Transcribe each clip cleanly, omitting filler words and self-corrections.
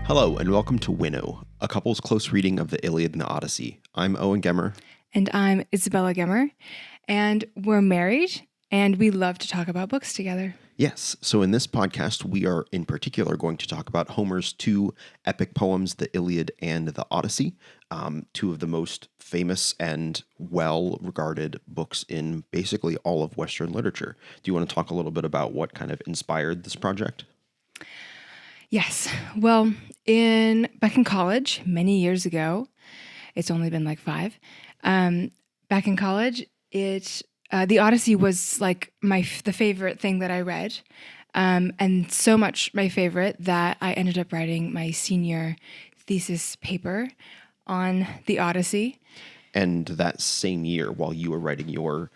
Hello, and welcome to WINNOW, a couple's close reading of the Iliad and the Odyssey. I'm Owen Gemmer. And I'm Isabella Gemmer. And we're married, and we love to talk about books together. Yes, so in this podcast, we are in particular going to talk about Homer's two epic poems, the Iliad and the Odyssey, two of the most famous and well-regarded books in basically all of Western literature. Do you want to talk a little bit about what kind of inspired this project? Yes. Well, back in college, many years ago, it's only been like 5. Back in college, the Odyssey was like the favorite thing that I read, and so much my favorite that I ended up writing my senior thesis paper on the Odyssey. And that same year, while you were writing your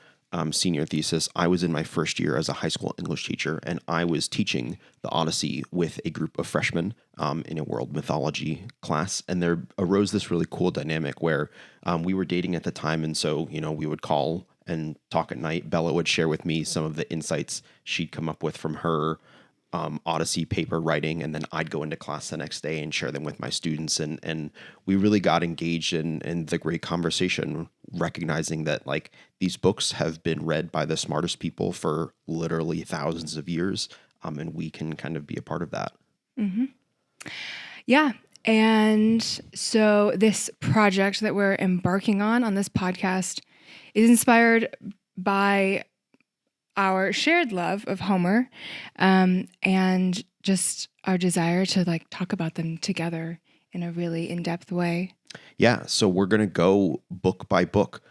senior thesis, I was in my first year as a high school English teacher, and I was teaching the Odyssey with a group of freshmen in a world mythology class. And there arose this really cool dynamic where we were dating at the time. And so, we would call and talk at night. Bella would share with me some of the insights she'd come up with from her Odyssey paper writing, and then I'd go into class the next day and share them with my students. And we really got engaged in the great conversation, recognizing that like these books have been read by the smartest people for literally thousands of years, and we can kind of be a part of that. Mm-hmm. Yeah. And so this project that we're embarking on this podcast is inspired by our shared love of Homer, and just our desire to like talk about them together in a really in-depth way. Yeah, so we're going to go book by book.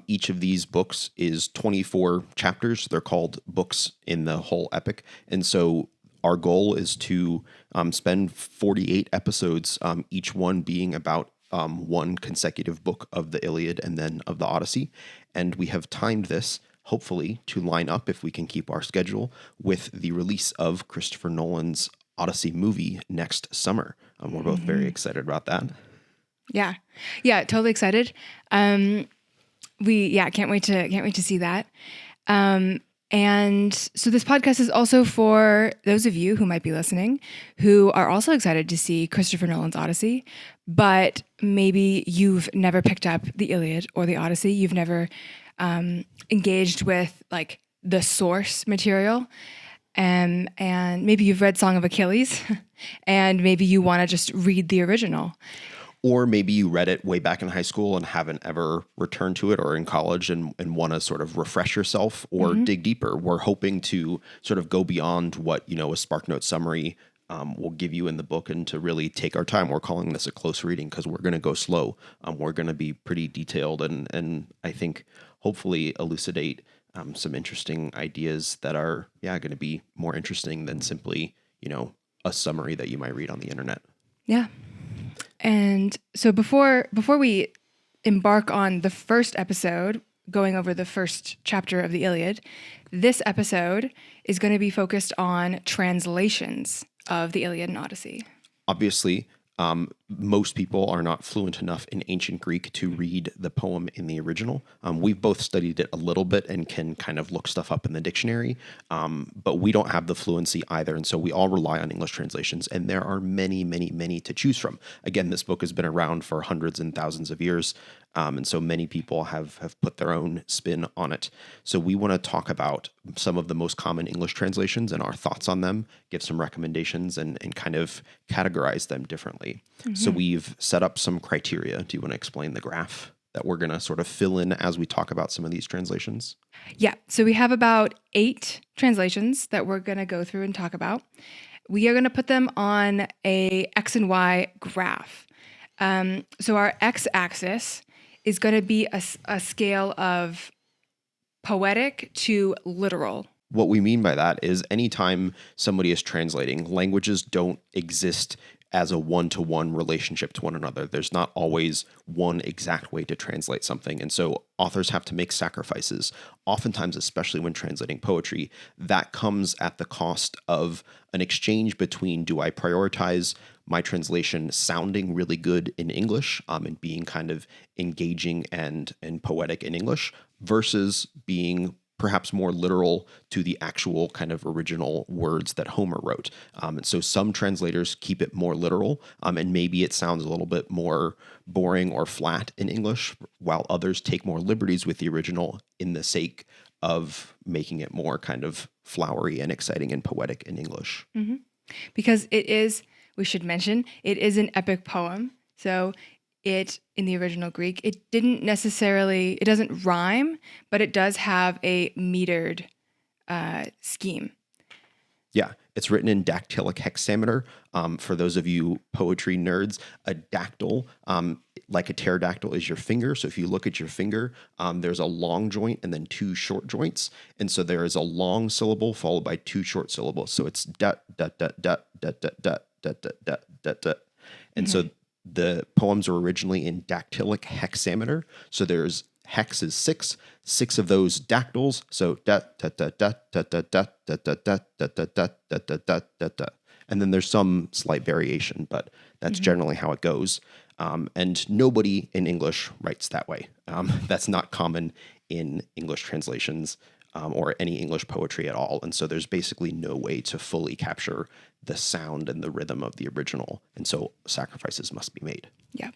Each of these books is 24 chapters. They're called books in the whole epic. And so our goal is to spend 48 episodes, each one being about one consecutive book of the Iliad and then of the Odyssey. And we have timed this, hopefully, to line up, if we can keep our schedule, with the release of Christopher Nolan's Odyssey movie next summer. We're both very excited about that. Yeah, totally excited. Can't wait to see that. And so this podcast is also for those of you who might be listening who are also excited to see Christopher Nolan's Odyssey, but maybe you've never picked up the Iliad or the Odyssey. You've never engaged with like the source material, and maybe you've read Song of Achilles and maybe you want to just read the original. Or maybe you read it way back in high school and haven't ever returned to it, or in college and want to sort of refresh yourself or dig deeper. We're hoping to sort of go beyond what, a SparkNote summary will give you in the book, and to really take our time. We're calling this a close reading because we're going to go slow. We're going to be pretty detailed and I think hopefully elucidate some interesting ideas that are, going to be more interesting than simply, a summary that you might read on the internet. Yeah. And so before we embark on the first episode, going over the first chapter of the Iliad, this episode is going to be focused on translations of the Iliad and Odyssey. Obviously, most people are not fluent enough in ancient Greek to read the poem in the original. We've both studied it a little bit and can kind of look stuff up in the dictionary, but we don't have the fluency either. And so we all rely on English translations, and there are many, many, many to choose from. Again, this book has been around for hundreds and thousands of years, and so many people have put their own spin on it. So we want to talk about some of the most common English translations and our thoughts on them, give some recommendations, and kind of categorize them differently. So we've set up some criteria. Do you want to explain the graph that we're going to sort of fill in as we talk about some of these translations? Yeah. So we have about 8 translations that we're going to go through and talk about. We are going to put them on a X and Y graph. So our X-axis is going to be a scale of poetic to literal. What we mean by that is anytime somebody is translating, languages don't exist as a one-to-one relationship to one another. There's not always one exact way to translate something. And so authors have to make sacrifices. Oftentimes, especially when translating poetry, that comes at the cost of an exchange between, do I prioritize my translation sounding really good in English, and being kind of engaging and poetic in English, versus being perhaps more literal to the actual kind of original words that Homer wrote. And so some translators keep it more literal, and maybe it sounds a little bit more boring or flat in English, while others take more liberties with the original in the sake of making it more kind of flowery and exciting and poetic in English. Mm-hmm. Because it is, we should mention, it is an epic poem. So it, in the original Greek, it doesn't rhyme, but it does have a metered scheme. Yeah, it's written in dactylic hexameter. For those of you poetry nerds, a dactyl, like a pterodactyl, is your finger. So if you look at your finger, there's a long joint and then two short joints. And so there is a long syllable followed by two short syllables. So it's da da da da da da da da da da da da. And so the poems were originally in dactylic hexameter. So there's hex is six of those dactyls. So da da da da da da da da da da da da da da da da da. And then there's some slight variation, but that's generally how it goes. And nobody in English writes that way. That's not common in English translations or any English poetry at all. And so there's basically no way to fully capture the sound and the rhythm of the original. And so sacrifices must be made. Yeah.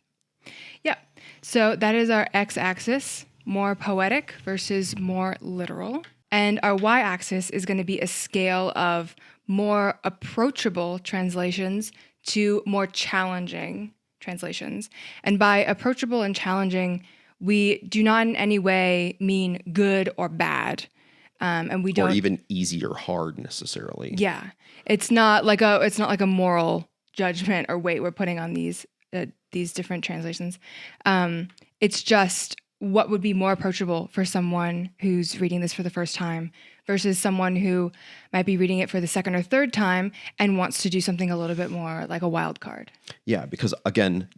Yeah. So that is our x-axis, more poetic versus more literal. And our y-axis is going to be a scale of more approachable translations to more challenging translations. And by approachable and challenging, we do not in any way mean good or bad. And we don't, or even easy or hard necessarily. Yeah. It's not like a moral judgment or weight we're putting on these different translations. It's just what would be more approachable for someone who's reading this for the first time versus someone who might be reading it for the second or third time and wants to do something a little bit more like a wild card. Yeah, because again,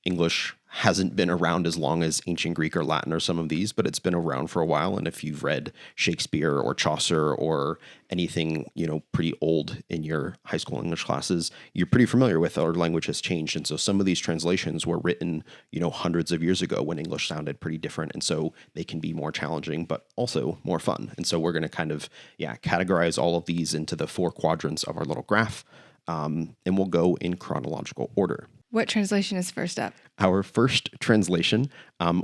English hasn't been around as long as ancient Greek or Latin or some of these, but it's been around for a while. And if you've read Shakespeare or Chaucer or anything, pretty old in your high school English classes, you're pretty familiar with our language has changed. And so some of these translations were written, hundreds of years ago when English sounded pretty different. And so they can be more challenging, but also more fun. And so we're going to kind of, categorize all of these into the 4 quadrants of our little graph. And we'll go in chronological order. What translation is first up? Our first translation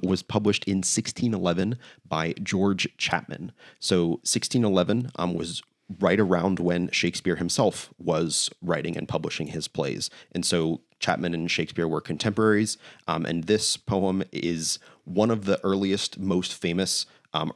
was published in 1611 by George Chapman. So 1611 was right around when Shakespeare himself was writing and publishing his plays. And so Chapman and Shakespeare were contemporaries. And this poem is one of the earliest, most famous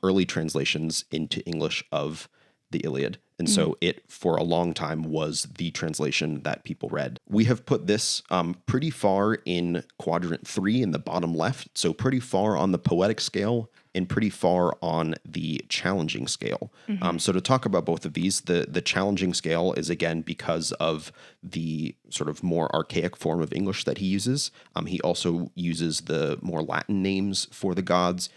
early translations into English of the Iliad. And so it, for a long time, was the translation that people read. We have put this pretty far in quadrant 3 in the bottom left, so pretty far on the poetic scale and pretty far on the challenging scale. So to talk about both of these, the challenging scale is, again, because of the sort of more archaic form of English that he uses. He also uses the more Latin names for the gods,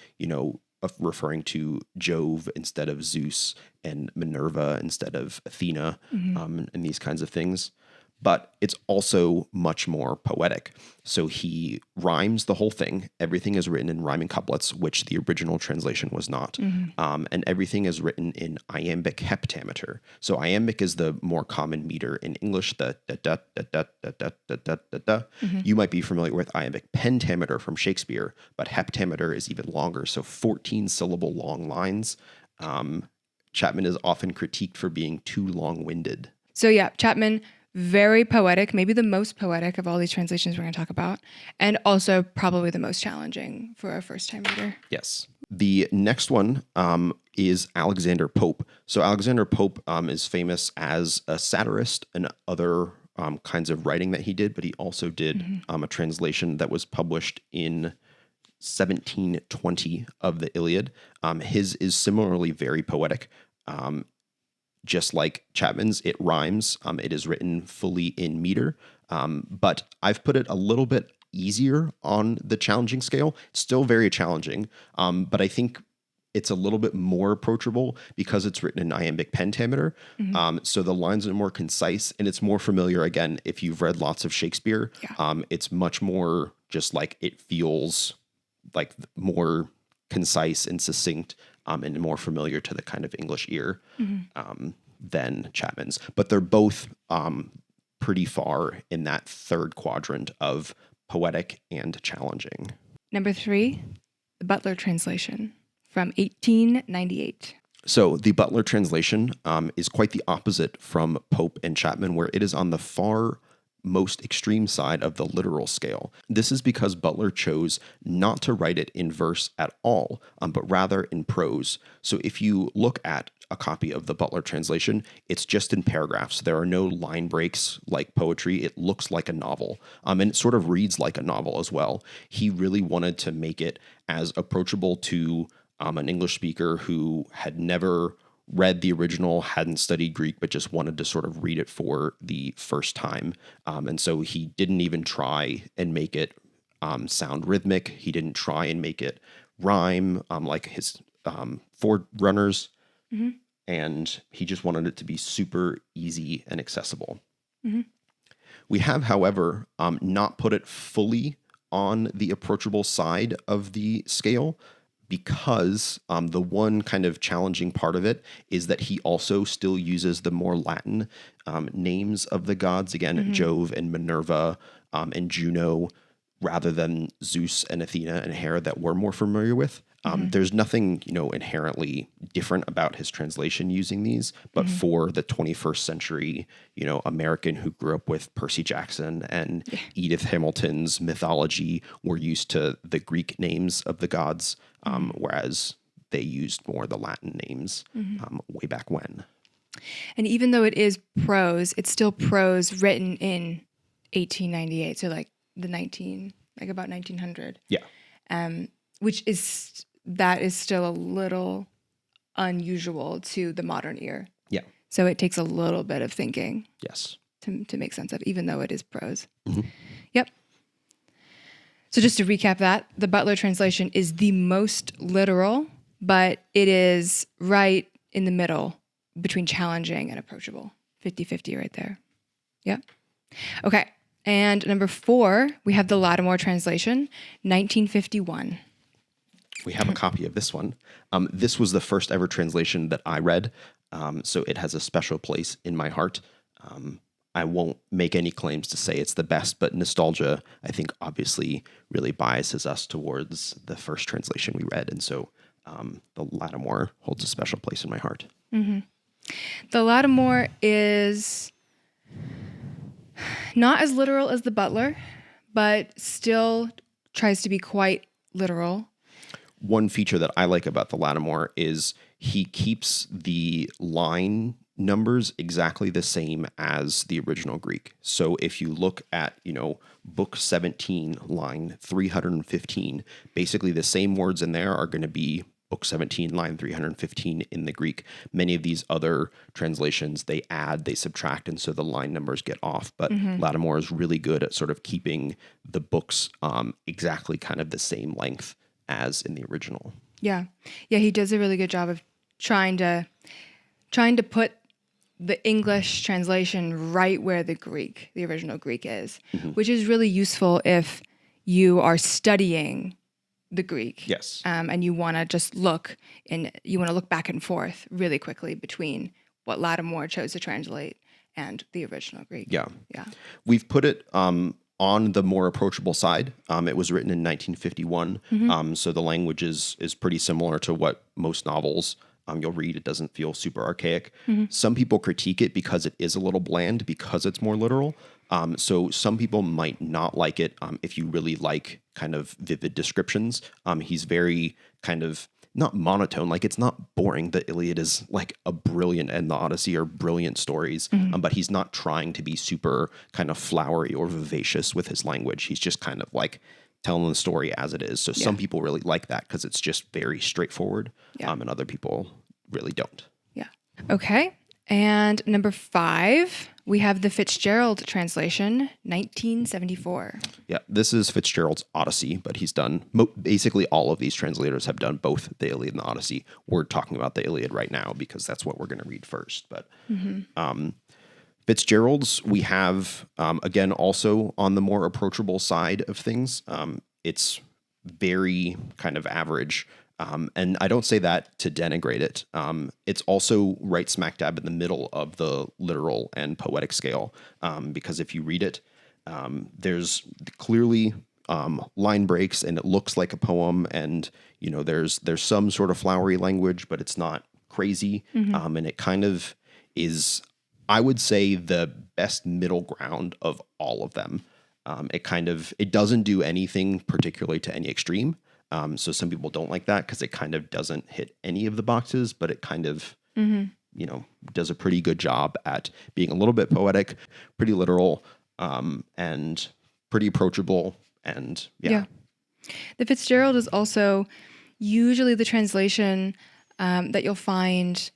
of referring to Jove instead of Zeus and Minerva instead of Athena, and these kinds of things. But it's also much more poetic. So he rhymes the whole thing. Everything is written in rhyming couplets, which the original translation was not. And everything is written in iambic heptameter. So iambic is the more common meter in English, the da da da da da da da da da da. You might be familiar with iambic pentameter from Shakespeare, but heptameter is even longer. So 14 syllable long lines. Chapman is often critiqued for being too long-winded. So yeah, Chapman, very poetic, maybe the most poetic of all these translations we're going to talk about, and also probably the most challenging for a first-time reader. Yes. The next one is Alexander Pope. So Alexander Pope is famous as a satirist and other kinds of writing that he did, but he also did a translation that was published in 1720 of the Iliad. His is similarly very poetic. Just like Chapman's, it rhymes. It is written fully in meter, but I've put it a little bit easier on the challenging scale. It's still very challenging, but I think it's a little bit more approachable because it's written in iambic pentameter. So the lines are more concise and it's more familiar. Again, if you've read lots of Shakespeare, it's much more just like it feels like more concise and succinct and more familiar to the kind of English ear than Chapman's. But they're both pretty far in that third quadrant of poetic and challenging. Number 3, the Butler translation from 1898. So the Butler translation is quite the opposite from Pope and Chapman, where it is on the far most extreme side of the literal scale. This is because Butler chose not to write it in verse at all, but rather in prose. So if you look at a copy of the Butler translation, it's just in paragraphs. There are no line breaks like poetry. It looks like a novel, and it sort of reads like a novel as well. He really wanted to make it as approachable to an English speaker who had never read the original, hadn't studied Greek, but just wanted to sort of read it for the first time. And so he didn't even try and make it sound rhythmic. He didn't try and make it rhyme like his forerunners. And he just wanted it to be super easy and accessible. We have, however, not put it fully on the approachable side of the scale, because the one kind of challenging part of it is that he also still uses the more Latin names of the gods, again, Jove and Minerva and Juno, rather than Zeus and Athena and Hera that we're more familiar with. There's nothing, inherently different about his translation using these, but for the 21st century, American who grew up with Percy Jackson and Edith Hamilton's mythology, were used to the Greek names of the gods, whereas they used more the Latin names way back when. And even though it is prose, it's still prose written in 1898, so like about 1900. Yeah. Which is still a little unusual to the modern ear. Yeah. So it takes a little bit of thinking. Yes. To make sense of, even though it is prose. Yep. So just to recap that, the Butler translation is the most literal, but it is right in the middle between challenging and approachable. 50-50 right there. Yep. Okay. And number 4, we have the Lattimore translation, 1951. We have a copy of this one. This was the first ever translation that I read, so it has a special place in my heart. I won't make any claims to say it's the best, but nostalgia, I think, obviously really biases us towards the first translation we read, and so the Lattimore holds a special place in my heart. The Lattimore is not as literal as the Butler, but still tries to be quite literal. One feature that I like about the Lattimore is he keeps the line numbers exactly the same as the original Greek. So if you look at, book 17, line 315, basically the same words in there are going to be book 17, line 315 in the Greek. Many of these other translations, they add, they subtract, and so the line numbers get off. But Lattimore is really good at sort of keeping the books exactly kind of the same length as in the original. Yeah. He does a really good job of trying to put the English translation right where the original Greek is, which is really useful if you are studying the Greek. Yes. And you want to just look back and forth really quickly between what Lattimore chose to translate and the original Greek. Yeah. Yeah. We've put it on the more approachable side. It was written in 1951, so the language is pretty similar to what most novels you'll read. It doesn't feel super archaic. Some people critique it because it is a little bland, because it's more literal. So some people might not like it if you really like kind of vivid descriptions. He's very kind of not monotone, like it's not boring. The Iliad is like a brilliant, and the Odyssey are brilliant stories, but he's not trying to be super kind of flowery or vivacious with his language. He's just kind of like telling the story as it is. So some people really like that because it's just very straightforward, and other people really don't. Yeah. Okay. And number 5, we have the Fitzgerald translation, 1974. Yeah, this is Fitzgerald's Odyssey, but he's done basically all of these translators have done both the Iliad and the Odyssey. We're talking about the Iliad right now because that's what we're going to read first. But Fitzgerald's, we have, again, also on the more approachable side of things. It's very kind of average. And I don't say that to denigrate it. It's also right smack dab in the middle of the literal and poetic scale. Because if you read it, there's clearly line breaks and it looks like a poem. And, you know, there's some sort of flowery language, but it's not crazy. And it kind of is, I would say, the best middle ground of all of them. It doesn't do anything particularly to any extreme. So some people don't like that because it kind of doesn't hit any of the boxes, but it kind of, you know, does a pretty good job at being a little bit poetic, pretty literal, and pretty approachable. And yeah. The Fitzgerald is also usually the translation that you'll find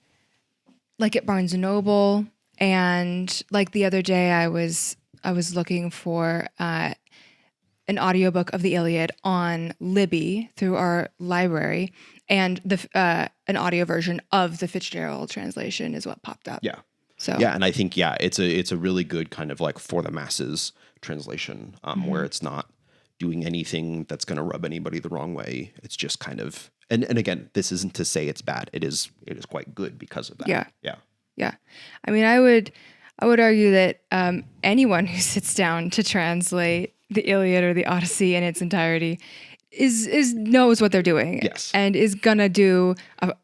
like at Barnes and Noble. And like the other day I was looking for an audiobook of the Iliad on Libby through our library, and an audio version of the Fitzgerald translation is what popped up. Yeah. So yeah, and I think it's a really good kind of like for the masses translation, where it's not doing anything that's going to rub anybody the wrong way. It's just kind of and again, this isn't to say it's bad. It is quite good because of that. Yeah. Yeah. Yeah. I mean, I would argue that anyone who sits down to translate the Iliad or the Odyssey in its entirety is knows what they're doing. Yes. And is gonna do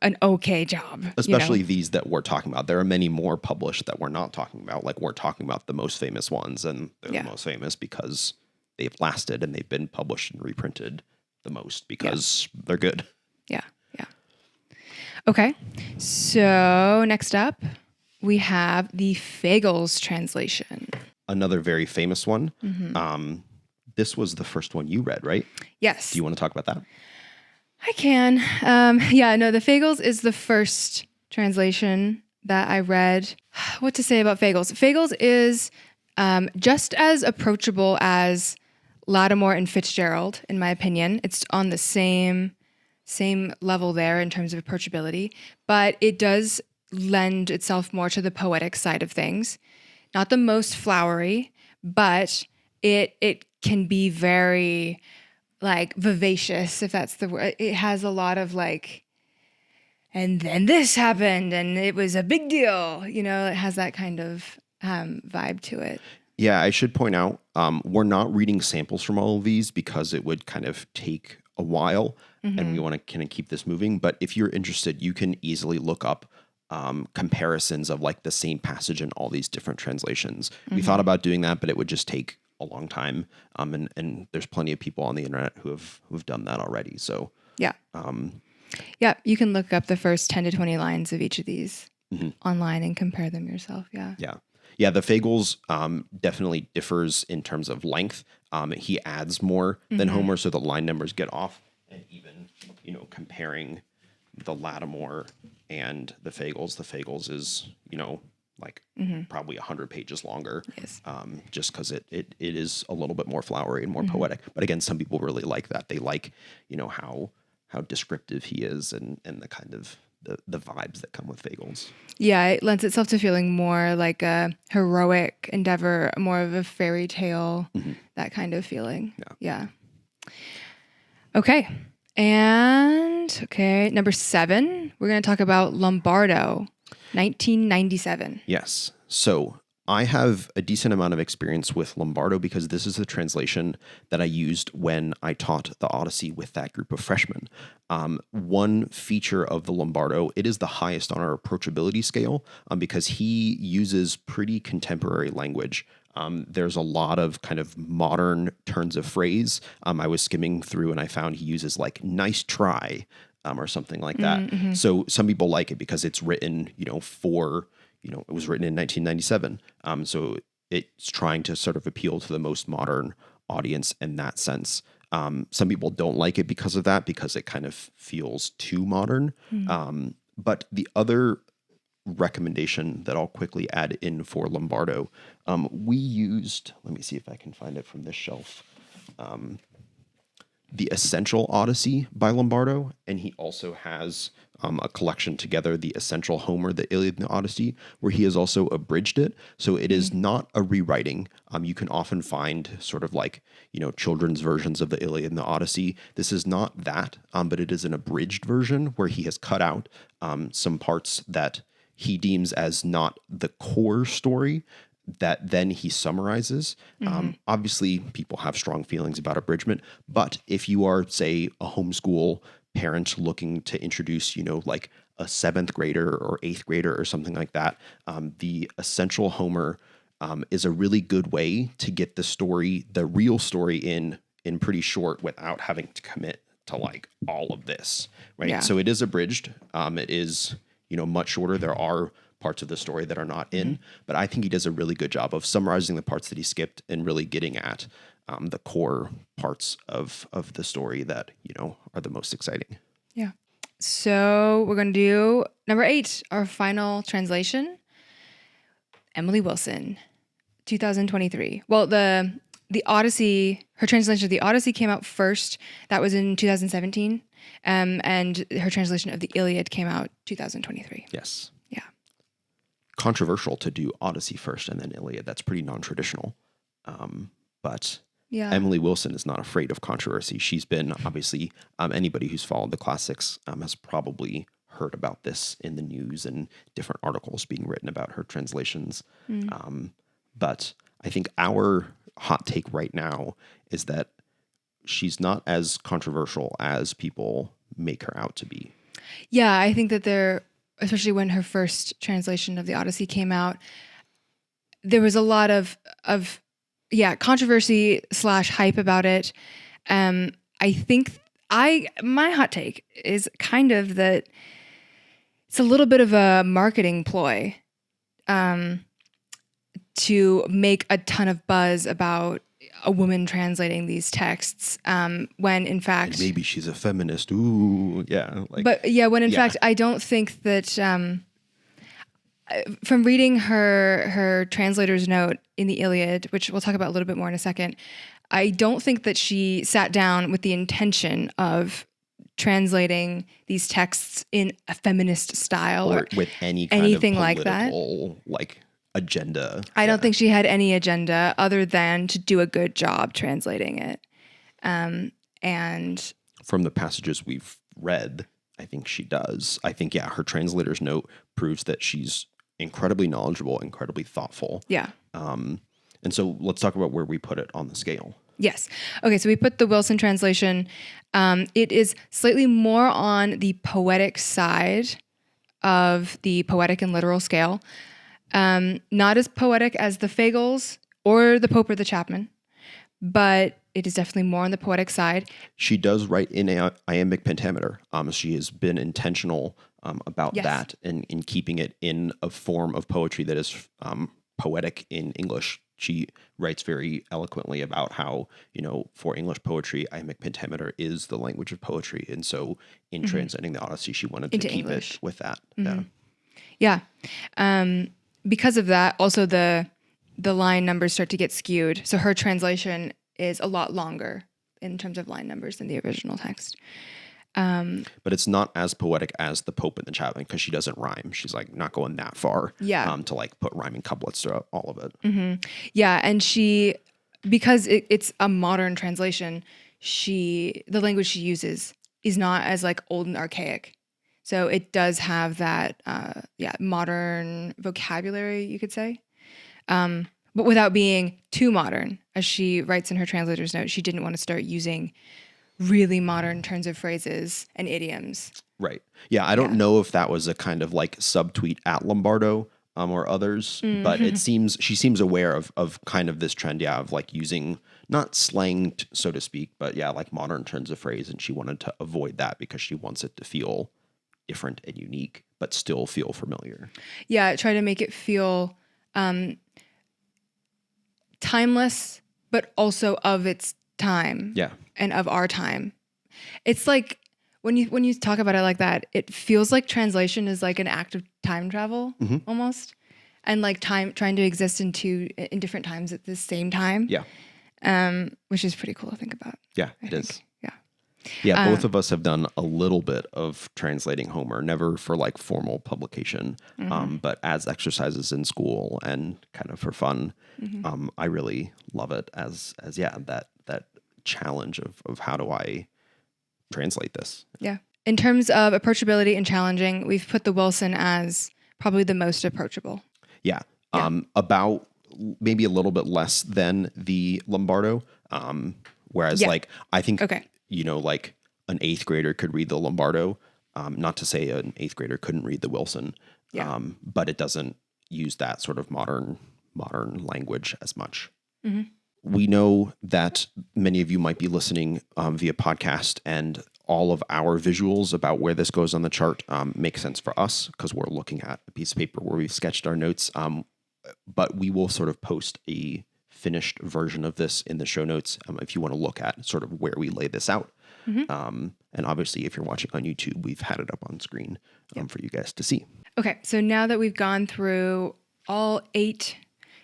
an okay job. Especially these that we're talking about. There are many more published that we're not talking about. Like we're talking about the most famous ones, and they're the most famous because they've lasted and they've been published and reprinted the most because they're good. Yeah. Yeah. Okay. So next up, we have the Fagles translation. Another very famous one. This was the first one you read, right? Yes. Do you want to talk about that? I can. The Fagles is the first translation that I read. What to say about Fagles? Fagles is just as approachable as Lattimore and Fitzgerald, in my opinion. It's on the same level there in terms of approachability, but it does lend itself more to the poetic side of things. Not the most flowery, but it can be very like vivacious, if that's the word. It has a lot of like, and then this happened and it was a big deal. You know, it has that kind of vibe to it. Yeah, I should point out, we're not reading samples from all of these because it would kind of take a while and we want to kind of keep this moving. But if you're interested, you can easily look up comparisons of like the same passage in all these different translations. We thought about doing that, but it would just take a long time. And there's plenty of people on the internet who've done that already. So yeah. You can look up the first 10 to 20 lines of each of these online and compare them yourself. Yeah. Yeah. Yeah. The Fagles definitely differs in terms of length. He adds more than Homer, so the line numbers get off. And even, comparing the Lattimore and the Fagles is, like probably 100 pages longer. Yes. Just because it is a little bit more flowery and more poetic. But again, some people really like that. They like, how descriptive he is and the kind of the vibes that come with Fagles. Yeah, it lends itself to feeling more like a heroic endeavor, more of a fairy tale, that kind of feeling. Yeah. Okay. And number 7, we're going to talk about Lombardo, 1997. Yes. So I have a decent amount of experience with Lombardo because this is the translation that I used when I taught the Odyssey with that group of freshmen. One feature of the Lombardo, it is the highest on our approachability scale because he uses pretty contemporary language. There's a lot of kind of modern turns of phrase. I was skimming through and I found he uses like nice try or something like that. So some people like it because it's written, it was written in 1997. So it's trying to sort of appeal to the most modern audience in that sense. Some people don't like it because of that, because it kind of feels too modern. But the other recommendation that I'll quickly add in for Lombardo. We used, let me see if I can find it from this shelf, the Essential Odyssey by Lombardo, and he also has a collection together, the Essential Homer, the Iliad and the Odyssey, where he has also abridged it. So it is not a rewriting. You can often find sort of like, children's versions of the Iliad and the Odyssey. This is not that, but it is an abridged version where he has cut out some parts that he deems as not the core story, that then he summarizes. Obviously, people have strong feelings about abridgment, but if you are, say, a homeschool parent looking to introduce, like a 7th grader or 8th grader or something like that, the Essential Homer is a really good way to get the story, the real story in pretty short without having to commit to like all of this, right? Yeah. So it is abridged. It is, much shorter. There are parts of the story that are not in, but I think he does a really good job of summarizing the parts that he skipped and really getting at the core parts of the story that, are the most exciting. Yeah. So we're going to do number 8, our final translation, Emily Wilson, 2023. Well, the Odyssey, her translation of the Odyssey came out first. That was in 2017. And her translation of the Iliad came out 2023. Yes. Yeah. Controversial to do Odyssey first and then Iliad. That's pretty non-traditional. But Yeah. Emily Wilson is not afraid of controversy. She's been, obviously, anybody who's followed the classics has probably heard about this in the news and different articles being written about her translations. But I think our hot take right now is that she's not as controversial as people make her out to be. Yeah, I think that especially when her first translation of the Odyssey came out, there was a lot of controversy / hype about it. I think my hot take is kind of that it's a little bit of a marketing ploy to make a ton of buzz about a woman translating these texts, when in fact, And maybe she's a feminist. Ooh, yeah. When in fact, I don't think that. From reading her translator's note in the Iliad, which we'll talk about a little bit more in a second, I don't think that she sat down with the intention of translating these texts in a feminist style or with anything like that, like agenda. I don't think she had any agenda other than to do a good job translating it. And from the passages we've read, I think she does. I think, her translator's note proves that she's incredibly knowledgeable, incredibly thoughtful. Yeah. And so let's talk about where we put it on the scale. Yes. Okay, so we put the Wilson translation. It is slightly more on the poetic side of the poetic and literal scale. Not as poetic as the Fagles or the Pope or the Chapman, but it is definitely more on the poetic side. She does write in iambic pentameter. She has been intentional about that and in keeping it in a form of poetry that is poetic in English. She writes very eloquently about how, for English poetry, iambic pentameter is the language of poetry. And so in translating the Odyssey, she wanted to keep English. it with that. Yeah. Because of that, also the line numbers start to get skewed. So her translation is a lot longer in terms of line numbers than the original text. But it's not as poetic as the Pope and the Chapman because she doesn't rhyme. She's like not going that far to like put rhyming couplets throughout all of it. Yeah, and because it's a modern translation, the language she uses is not as like old and archaic. So it does have that modern vocabulary, you could say. But without being too modern. As she writes in her translator's note, she didn't want to start using really modern turns of phrases and idioms. Right. Yeah, I don't know if that was a kind of like subtweet at Lombardo or others, but she seems aware of kind of this trend, of like using not slang, so to speak, but like modern turns of phrase, and she wanted to avoid that because she wants it to feel different and unique, but still feel familiar. Yeah, try to make it feel timeless, but also of its time. Yeah. And of our time. It's like when you talk about it like that, it feels like translation is like an act of time travel almost, and like trying to exist in different times at the same time. Yeah. Which is pretty cool to think about. Yeah, it is. Yeah. Yeah, both of us have done a little bit of translating Homer, never for like formal publication, but as exercises in school and kind of for fun. I really love it as that challenge of how do I translate this. Yeah. In terms of approachability and challenging, we've put the Wilson as probably the most approachable. Yeah. About maybe a little bit less than the Lombardo. Whereas like, I think, like an 8th grader could read the Lombardo. Not to say an 8th grader couldn't read the Wilson. But it doesn't use that sort of modern language as much. We know that many of you might be listening via podcast, and all of our visuals about where this goes on the chart make sense for us because we're looking at a piece of paper where we've sketched our notes. But we will sort of post a finished version of this in the show notes if you want to look at sort of where we lay this out. And obviously, if you're watching on YouTube, we've had it up on screen for you guys to see. Okay, so now that we've gone through all 8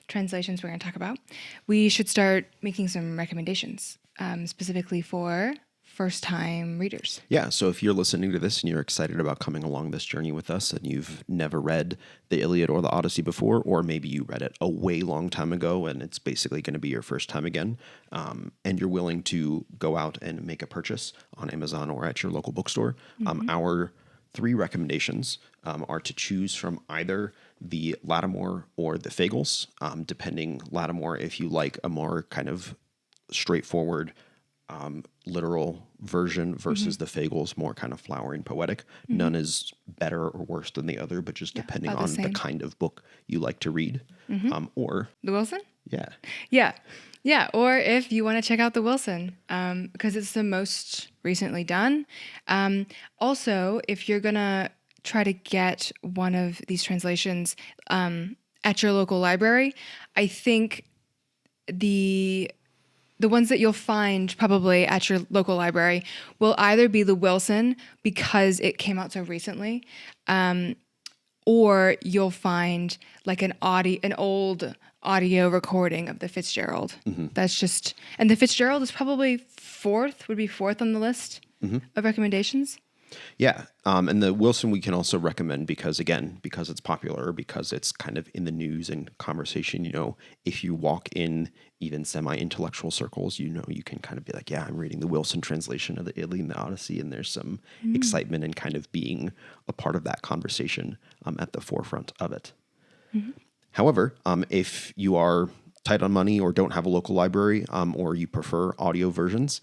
translations we're going to talk about, we should start making some recommendations, specifically for first-time readers. Yeah, so if you're listening to this and you're excited about coming along this journey with us and you've never read the Iliad or the Odyssey before, or maybe you read it a way long time ago and it's basically going to be your first time again, and you're willing to go out and make a purchase on Amazon or at your local bookstore, our 3 recommendations are to choose from either the Lattimore or the Fagles, depending Lattimore if you like a more kind of straightforward literal version versus the Fagles more kind of flowery and poetic. None is better or worse than the other, but just depending on the kind of book you like to read. Or the Wilson? Yeah. Or if you want to check out the Wilson, because it's the most recently done. Also, if you're going to try to get one of these translations at your local library, I think the ones that you'll find probably at your local library will either be the Wilson because it came out so recently, or you'll find like an old audio recording of the Fitzgerald. That's just, and the Fitzgerald is probably would be fourth on the list of recommendations. Yeah. And the Wilson we can also recommend because it's popular, because it's kind of in the news and conversation. If you walk in even semi-intellectual circles, you can kind of be like, yeah, I'm reading the Wilson translation of the Iliad and the Odyssey, and there's some excitement in kind of being a part of that conversation at the forefront of it. However, if you are tight on money or don't have a local library, or you prefer audio versions,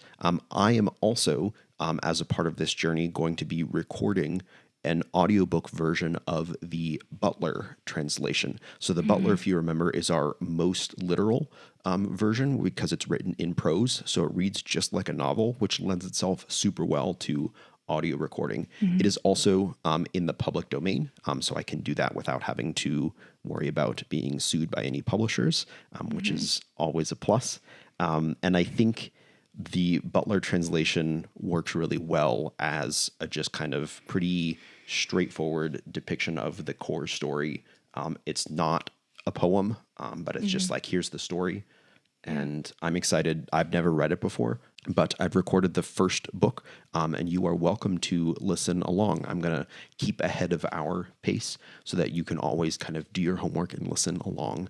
I am also, as a part of this journey, going to be recording an audiobook version of the Butler translation. So the Butler, if you remember, is our most literal version because it's written in prose. So it reads just like a novel, which lends itself super well to audio recording. It is also in the public domain, so I can do that without having to worry about being sued by any publishers, which is always a plus. And I think the Butler translation works really well as a just kind of pretty straightforward depiction of the core story. It's not a poem, but it's just like, here's the story. And I'm excited. I've never read it before, but I've recorded the first book, and you are welcome to listen along. I'm going to keep ahead of our pace so that you can always kind of do your homework and listen along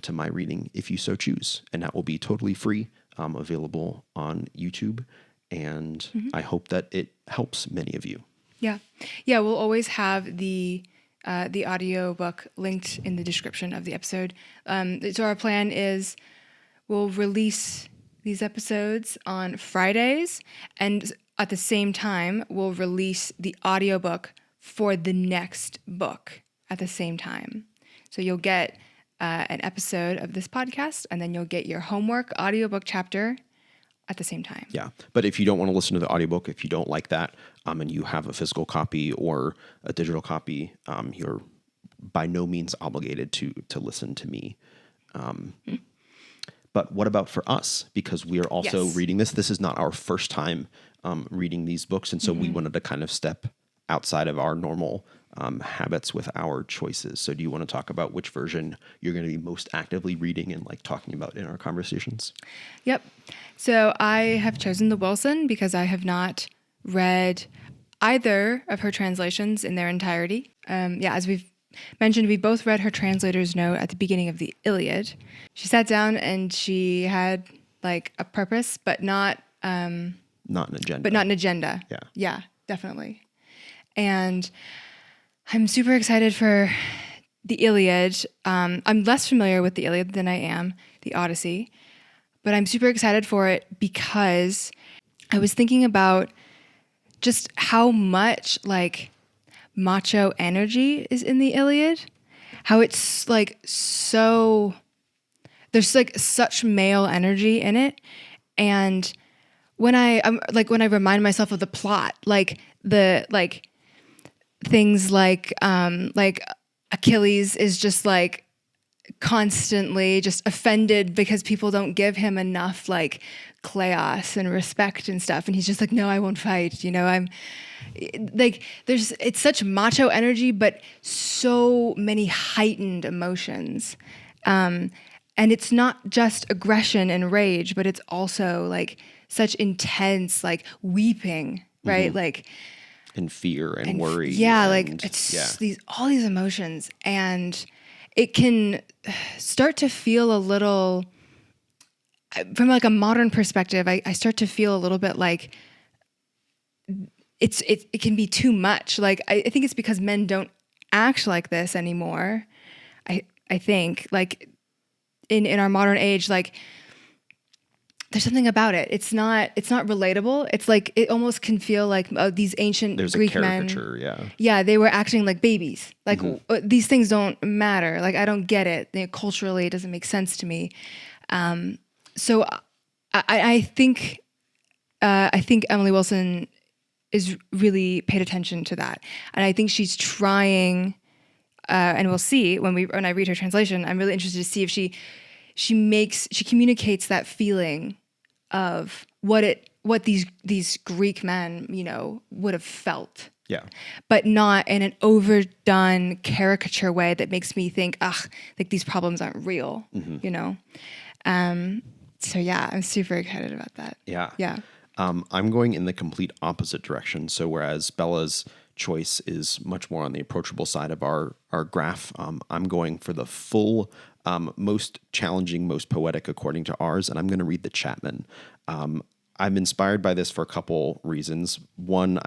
to my reading if you so choose. And that will be totally free, available on YouTube. And I hope that it helps many of you. Yeah. We'll always have the audio book linked in the description of the episode. So our plan is we'll release these episodes on Fridays, and at the same time, we'll release the audiobook for the next book at the same time. So you'll get an episode of this podcast, and then you'll get your homework audiobook chapter at the same time. Yeah. But if you don't want to listen to the audiobook, if you don't like that, and you have a physical copy or a digital copy, you're by no means obligated to listen to me. But what about for us? Because we are also reading this. This is not our first time reading these books. And so we wanted to kind of step outside of our normal habits with our choices. So do you want to talk about which version you're going to be most actively reading and like talking about in our conversations? Yep. So I have chosen the Wilson because I have not read either of her translations in their entirety. As we've mentioned, we both read her translator's note at the beginning of the Iliad. She sat down and she had like a purpose, but not an agenda. But not an agenda. Yeah. Yeah, definitely. And I'm super excited for the Iliad. I'm less familiar with the Iliad than I am the Odyssey, but I'm super excited for it because I was thinking about just how much like macho energy is in the Iliad, how it's like so, there's like such male energy in it. And when I remind myself of the plot, things like Achilles is just like constantly just offended because people don't give him enough like kleos and respect and stuff, and he's just like, no, I won't fight, I'm like, it's such macho energy but so many heightened emotions, and it's not just aggression and rage, but it's also like such intense like weeping, right? Like, and fear and worry. Yeah, and, like it's all these emotions, and it can start to feel a little, from like a modern perspective, I start to feel a little bit like it can be too much. Like I think it's because men don't act like this anymore. I think like in our modern age, like there's something about it. It's not relatable. It's like it almost can feel like these ancient Greek men. There's a caricature, Yeah, they were acting like babies. Like these things don't matter. Like I don't get it. Culturally, it doesn't make sense to me. So I think Emily Wilson is really paid attention to that, and I think she's trying. And we'll see when I read her translation. I'm really interested to see if she communicates that feeling of what these Greek men, would have felt. Yeah. But not in an overdone caricature way that makes me think, like these problems aren't real, So yeah, I'm super excited about that. Yeah. Yeah. I'm going in the complete opposite direction. So whereas Bella's choice is much more on the approachable side of our graph, I'm going for the full, most challenging, most poetic according to ours, and I'm going to read the Chapman. I'm inspired by this for a couple reasons. One,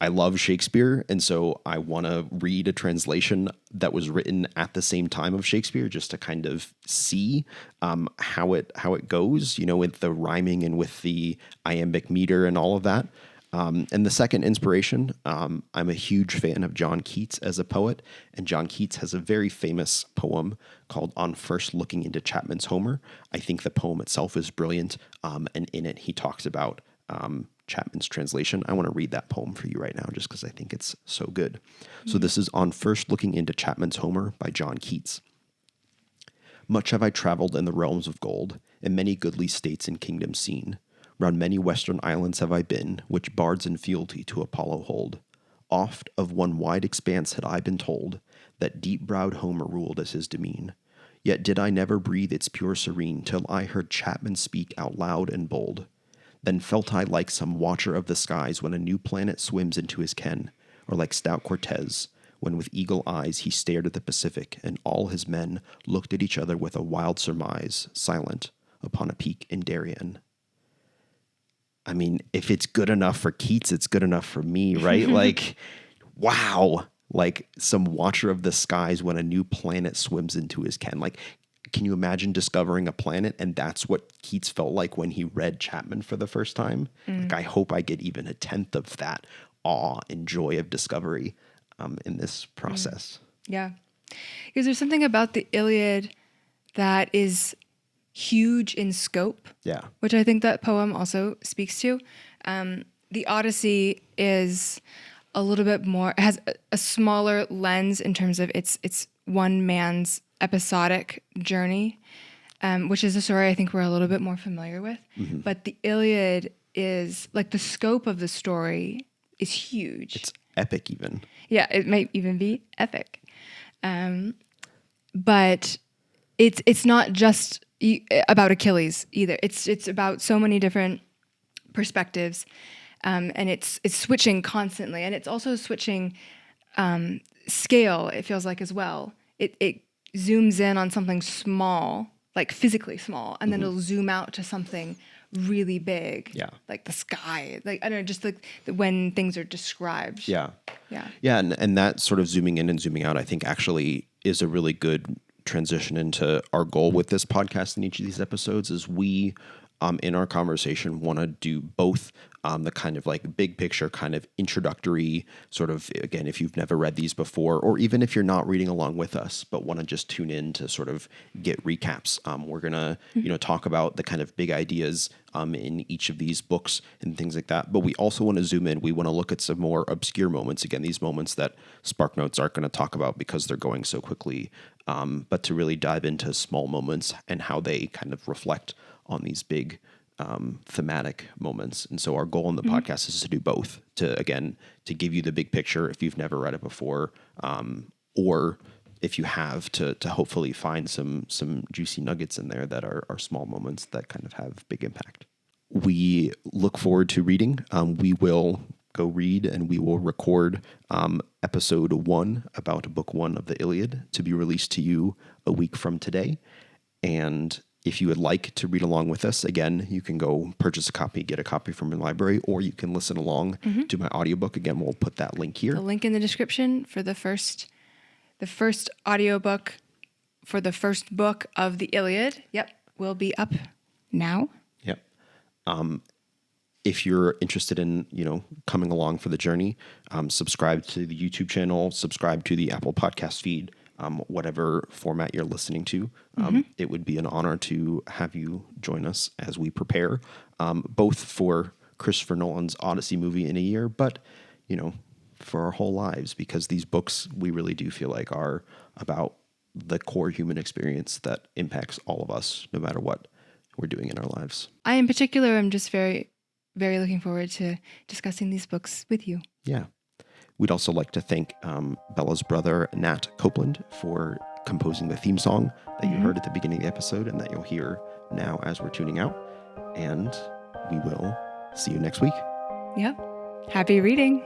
I love Shakespeare, and so I want to read a translation that was written at the same time of Shakespeare, just to kind of see how it goes, with the rhyming and with the iambic meter and all of that. And the second inspiration, I'm a huge fan of John Keats as a poet, and John Keats has a very famous poem called On First Looking into Chapman's Homer. I think the poem itself is brilliant, and in it he talks about Chapman's translation. I want to read that poem for you right now just because I think it's so good. Mm-hmm. So this is On First Looking into Chapman's Homer by John Keats. Much have I traveled in the realms of gold, and many goodly states and kingdoms seen. Round many western islands have I been, which bards in fealty to Apollo hold. Oft of one wide expanse had I been told, that deep-browed Homer ruled as his demesne. Yet did I never breathe its pure serene, till I heard Chapman speak out loud and bold. Then felt I like some watcher of the skies when a new planet swims into his ken, or like stout Cortez, when with eagle eyes he stared at the Pacific, and all his men looked at each other with a wild surmise, silent, upon a peak in Darien. I mean, if it's good enough for Keats, it's good enough for me, right? Like, wow. Like some watcher of the skies when a new planet swims into his ken. Like, can you imagine discovering a planet? And that's what Keats felt like when he read Chapman for the first time. Like, I hope I get even a tenth of that awe and joy of discovery in this process. Yeah. Because there's something about the Iliad that is huge in scope. Yeah. Which I think that poem also speaks to. The Odyssey is a little bit more, has a smaller lens in terms of its one man's episodic journey, which is a story I think we're a little bit more familiar with. Mm-hmm. But the Iliad is like the scope of the story is huge. It's epic even. Yeah, it might even be epic. But it's not just about Achilles either. It's about so many different perspectives, and it's switching constantly, and it's also switching scale. It feels like as well. It zooms in on something small, like physically small, and then it'll zoom out to something really big, like the sky. Like I don't know, just like when things are described. Yeah, and that sort of zooming in and zooming out, I think actually is a really good transition into our goal with this podcast in each of these episodes. Is we in our conversation want to do both the kind of like big picture kind of introductory sort of, again, if you've never read these before, or even if you're not reading along with us but want to just tune in to sort of get recaps, we're gonna talk about the kind of big ideas in each of these books and things like that. But we also want to zoom in. We want to look at some more obscure moments, again, these moments that Spark Notes aren't going to talk about because they're going so quickly, but to really dive into small moments and how they kind of reflect on these big thematic moments. And so our goal in the podcast is to do both, to give you the big picture if you've never read it before, or if you have, to hopefully find some juicy nuggets in there that are small moments that kind of have big impact. We look forward to reading. We will go read and we will record episode 1 about book 1 of the Iliad to be released to you a week from today. And if you would like to read along with us, again, you can go purchase a copy, get a copy from your library, or you can listen along to my audiobook. Again, we'll put that link here. The link in the description for the first audiobook for the first book of the Iliad. Yep, will be up now. Yep. If you're interested in, coming along for the journey, subscribe to the YouTube channel, subscribe to the Apple Podcast feed. Whatever format you're listening to, it would be an honor to have you join us as we prepare, both for Christopher Nolan's Odyssey movie in a year, but, for our whole lives, because these books we really do feel like are about the core human experience that impacts all of us, no matter what we're doing in our lives. I, in particular, am just very, very looking forward to discussing these books with you. Yeah. We'd also like to thank Bella's brother, Nat Copeland, for composing the theme song that you heard at the beginning of the episode and that you'll hear now as we're tuning out. And we will see you next week. Yep. Happy reading.